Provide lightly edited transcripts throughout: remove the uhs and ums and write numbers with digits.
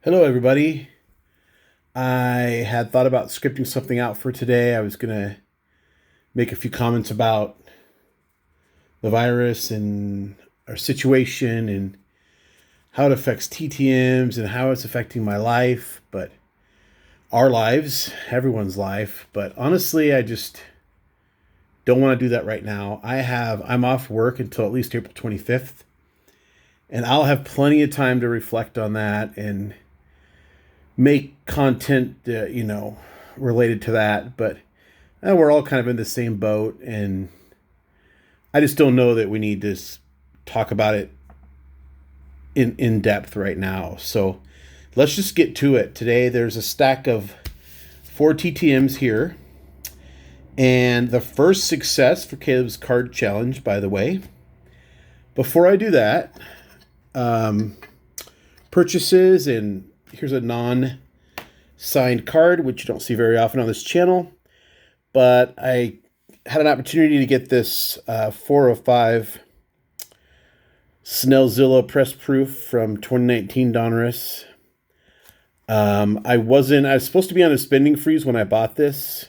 Hello, everybody. I had thought about scripting something out for today. I was going to make a few comments about the virus and our situation and how it affects TTMs and how it's affecting my life, but our lives, everyone's life. But honestly, I just don't want to do that right now. I'm off work until at least April 25th, and I'll have plenty of time to reflect on that and make content, related to that. But we're all kind of in the same boat, and I just don't know that we need to talk about it in depth right now. So let's just get to it. Today, there's a stack of 4 TTMs here, and the first success for Caleb's card challenge, by the way. Before I do that, purchases, and here's a non-signed card, which you don't see very often on this channel. But I had an opportunity to get this 405 Snellzilla press proof from 2019 Donruss. I was supposed to be on a spending freeze when I bought this,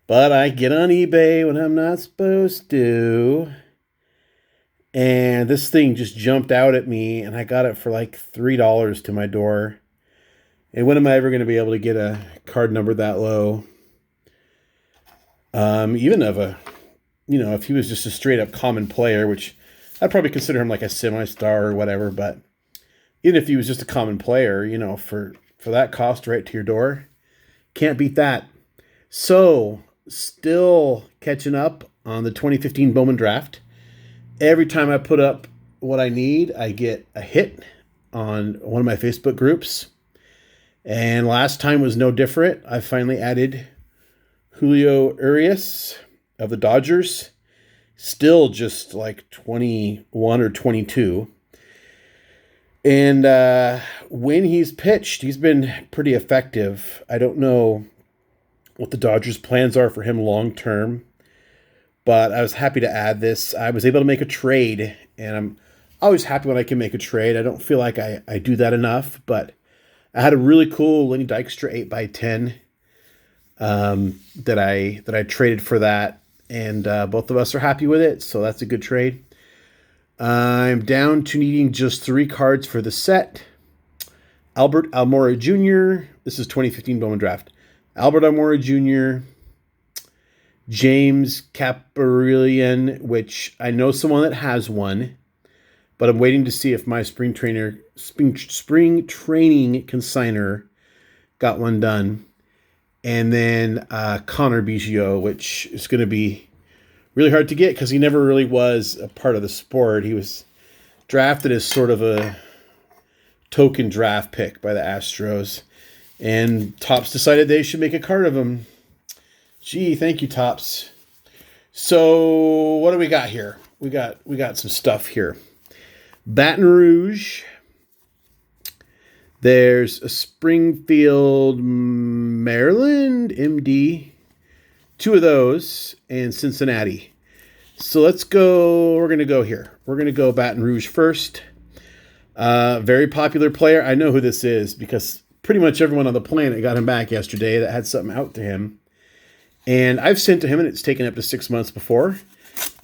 but I get on eBay when I'm not supposed to. And this thing just jumped out at me, and I got it for like $3 to my door. And when am I ever going to be able to get a card number that low? Even if he was just a straight up common player, which I'd probably consider him like a semi-star or whatever. But even if he was just a common player, for that cost right to your door, can't beat that. So still catching up on the 2015 Bowman draft. Every time I put up what I need, I get a hit on one of my Facebook groups. And last time was no different. I finally added Julio Urias of the Dodgers. Still just like 21 or 22. And when he's pitched, he's been pretty effective. I don't know what the Dodgers' plans are for him long term, but I was happy to add this. I was able to make a trade, and I'm always happy when I can make a trade. I don't feel like I do that enough, but I had a really cool Lenny Dykstra 8x10 that I traded for that, and both of us are happy with it, so that's a good trade. I'm down to needing just 3 cards for the set. Albert Almora Jr. This is 2015 Bowman Draft. Albert Almora Jr., James Kaprielian, which I know someone that has one, but I'm waiting to see if my spring training consigner got one done. And then Conor Biggio, which is going to be really hard to get because he never really was a part of the sport. He was drafted as sort of a token draft pick by the Astros, and Topps decided they should make a card of him. Gee, thank you, Topps. So what do we got here? We got some stuff here. Baton Rouge. There's a Springfield, Maryland, MD. 2 of those, and Cincinnati. So let's go. We're going to go here. We're going to go Baton Rouge first. Very popular player. I know who this is because pretty much everyone on the planet got him back yesterday that had something out to him. And I've sent to him, and it's taken up to 6 months before.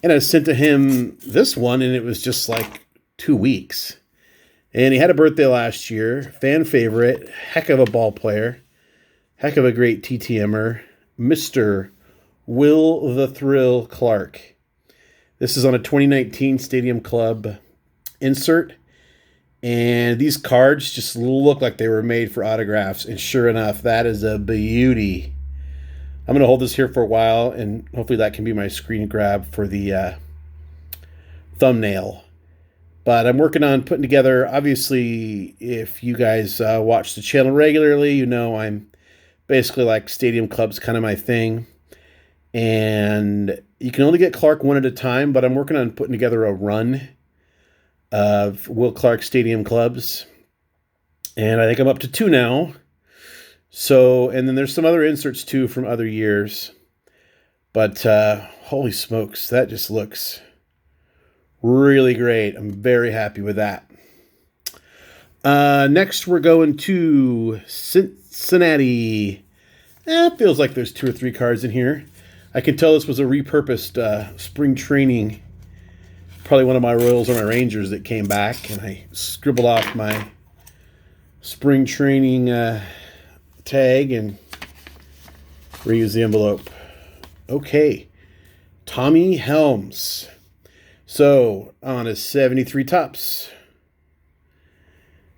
And I sent to him this one, and it was just like 2 weeks. And he had a birthday last year. Fan favorite. Heck of a ball player. Heck of a great TTMer. Mr. Will the Thrill Clark. This is on a 2019 Stadium Club insert. And these cards just look like they were made for autographs. And sure enough, that is a beauty. I'm going to hold this here for a while, and hopefully that can be my screen grab for the thumbnail. But I'm working on putting together, obviously, if you guys watch the channel regularly, you know I'm basically like Stadium Club's kind of my thing. And you can only get Clark one at a time, but I'm working on putting together a run of Will Clark Stadium Clubs. And I think I'm up to 2 now. So, and then there's some other inserts too from other years. But holy smokes, that just looks really great. I'm very happy with that. Next, we're going to Cincinnati. It feels like there's 2 or 3 cards in here. I can tell this was a repurposed spring training. Probably one of my Royals or my Rangers that came back, and I scribbled off my spring training tag and reuse the envelope. Okay, Tommy Helms. So on a 73 tops,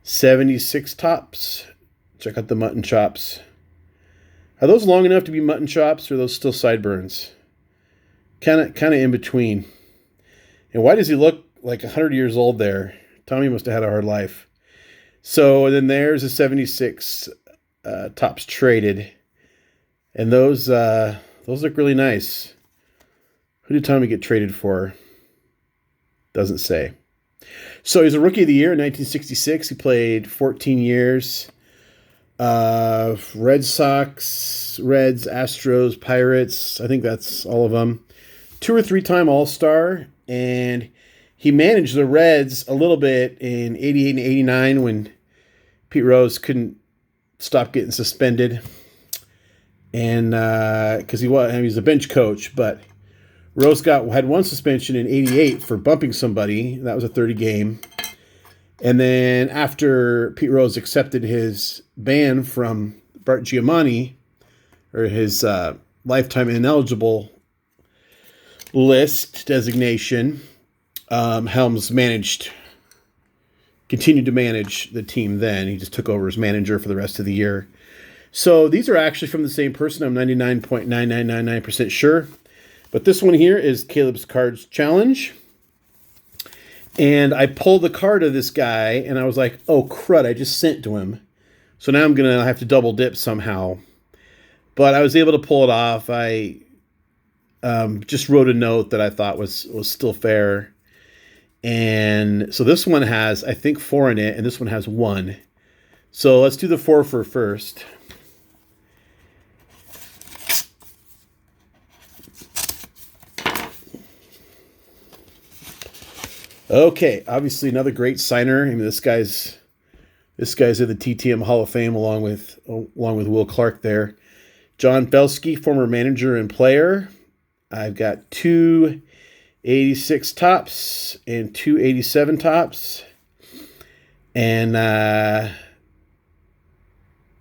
76 tops. Check out the mutton chops. Are those long enough to be mutton chops, or are those still sideburns? Kind of in between. And why does he look like 100 years old there? Tommy must have had a hard life. So then there's a 76 tops traded. And those look really nice. Who did Tommy get traded for? Doesn't say. So he's a Rookie of the Year in 1966. He played 14 years. Red Sox, Reds, Astros, Pirates. I think that's all of them. 2 or 3-time All-Star. And he managed the Reds a little bit in 88 and 89 when Pete Rose couldn't stop getting suspended. And because he was a bench coach, but Rose had 1 suspension in 88 for bumping somebody. That was a 30 game. And then after Pete Rose accepted his ban from Bart Giamatti, or his lifetime ineligible list designation, Helms continued to manage the team then. He just took over as manager for the rest of the year. So these are actually from the same person. I'm 99.9999% sure. But this one here is Caleb's Cards Challenge. And I pulled the card of this guy, and I was like, oh, crud, I just sent to him. So now I'm going to have to double dip somehow. But I was able to pull it off. I just wrote a note that I thought was still fair. And so this one has, I think, 4 in it, and this one has 1. So let's do the 4 for first. Okay, obviously another great signer. I mean, this guy's in the TTM Hall of Fame along with Will Clark there. John Belsky, former manager and player. I've got 2 86 tops and 2 87 tops. And I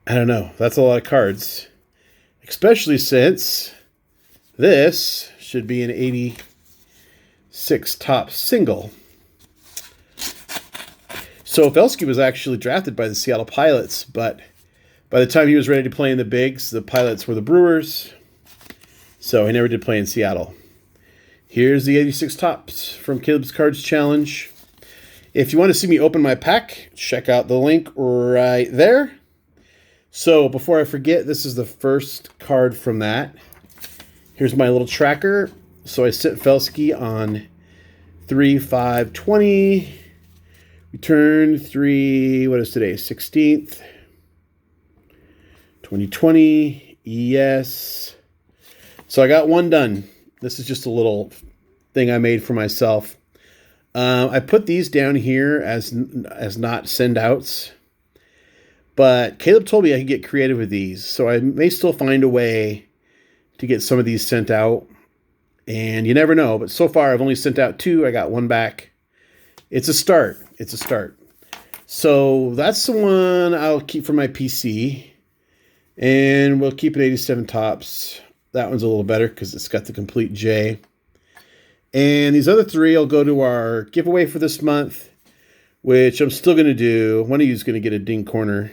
don't know. That's a lot of cards. Especially since this should be an 86 top single. So Belsky was actually drafted by the Seattle Pilots, but by the time he was ready to play in the bigs, the Pilots were the Brewers. So he never did play in Seattle. Here's the 86 tops from Caleb's Cards Challenge. If you want to see me open my pack, check out the link right there. So before I forget, this is the first card from that. Here's my little tracker. So I sent Belsky on 3/5/20. Return 3, what is today? 16th. 2020. Yes. So I got 1 done. This is just a little thing I made for myself. I put these down here as not send outs. But Caleb told me I could get creative with these. So I may still find a way to get some of these sent out. And you never know. But so far I've only sent out 2. I got 1 back. It's a start. It's a start. So that's the one I'll keep for my PC. And we'll keep it 87 tops. That one's a little better because it's got the complete J. And these other 3 will go to our giveaway for this month, which I'm still going to do. One of you is going to get a ding corner.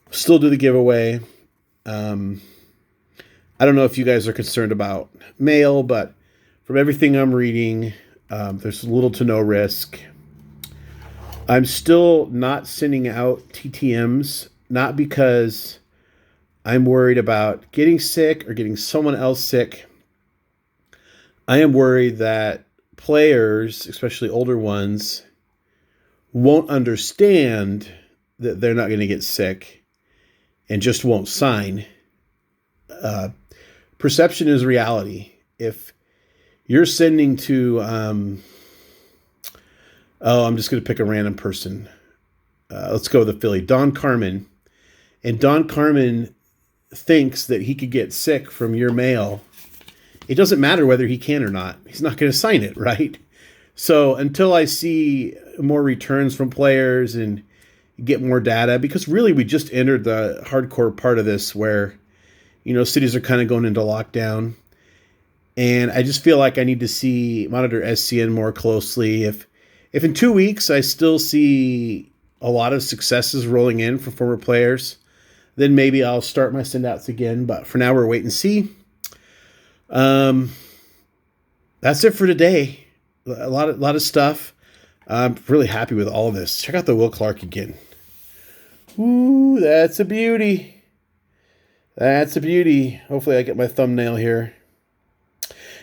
Still do the giveaway. I don't know if you guys are concerned about mail, but from everything I'm reading, there's little to no risk. I'm still not sending out TTMs, not because I'm worried about getting sick or getting someone else sick. I am worried that players, especially older ones, won't understand that they're not going to get sick and just won't sign. Perception is reality. If you're sending to Oh, I'm just going to pick a random person. Let's go with the Philly. Don Carmen. And Don Carmen thinks that he could get sick from your mail. It doesn't matter whether he can or not. He's not going to sign it, right? So until I see more returns from players and get more data, because really we just entered the hardcore part of this where, cities are kind of going into lockdown. And I just feel like I need to monitor SCN more closely. If in 2 weeks I still see a lot of successes rolling in from former players, then maybe I'll start my send outs again. But for now, we're wait and see. That's it for today. A lot of stuff. I'm really happy with all of this. Check out the Will Clark again. Ooh, that's a beauty. That's a beauty. Hopefully I get my thumbnail here.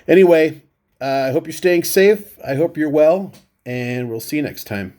Anyway, I hope you're staying safe. I hope you're well, and we'll see you next time.